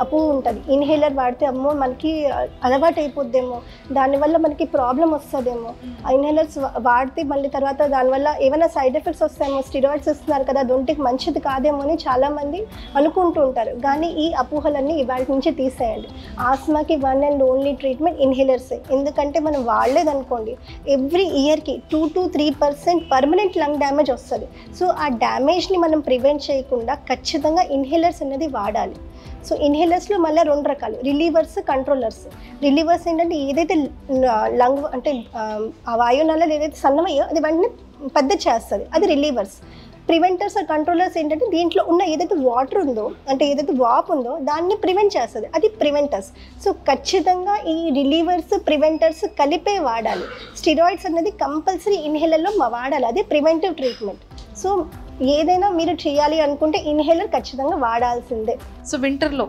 అపోహ ఉంటుంది. ఇన్హేలర్ వాడితే అమ్మో మనకి అలవాటు అయిపోద్దేమో, దానివల్ల మనకి ప్రాబ్లం వస్తుందేమో, ఇన్హేలర్స్ వాడితే మళ్ళీ తర్వాత దానివల్ల ఏమైనా సైడ్ ఎఫెక్ట్స్ వస్తాయేమో, స్టిరాయిడ్స్ ఇస్తున్నారు కదా అది ఒంటికి మంచిది కాదేమో అని చాలామంది అనుకుంటూ ఉంటారు. కానీ ఈ అపోహలన్నీ ఇవాళ నుంచి తీసేయండి. ఆస్మాకి వన్ అండ్ ఓన్లీ ట్రీట్మెంట్ ఇన్హేలర్సే. ఎందుకంటే మనం వాడలేదనుకోండి ఎవ్రీ ఇయర్కి 2 to 3% పర్మనెంట్ లంగ్ డ్యామేజ్ వస్తుంది. సో ఆ డ్యామేజ్ని మనం ప్రివెంట్ చేయకుండా ఖచ్చితంగా ఇన్హేలర్స్ అనేది వాడాలి. సో ఇన్హేలర్స్లో మళ్ళీ 2 రకాలు, రిలీవర్స్, కంట్రోలర్స్. రిలీవర్స్ ఏంటంటే ఏదైతే లంగ్ అంటే ఆ వాయునాళాలు ఏదైతే సన్నమయ్యో అది వెంటనే పెద్ద చేస్తుంది, అది రిలీవర్స్. ప్రివెంటర్స్ ఆర్ కంట్రోలర్స్ ఏంటంటే దీంట్లో ఉన్న ఏదైతే వాటర్ ఉందో అంటే ఏదైతే వాప్ ఉందో దాన్ని ప్రివెంట్ చేస్తుంది, అది ప్రివెంటర్స్. సో ఖచ్చితంగా ఈ రిలీవర్స్ ప్రివెంటర్స్ కలిపే వాడాలి. స్టిరాయిడ్స్ అనేది కంపల్సరీ ఇన్హేలర్లో వాడాలి, అదే ప్రివెంటివ్ ట్రీట్మెంట్. సో ఏదైనా మీరు చేయాలి అనుకుంటే ఇన్హేలర్ ఖచ్చితంగా వాడాల్సిందే. సో వింటర్లో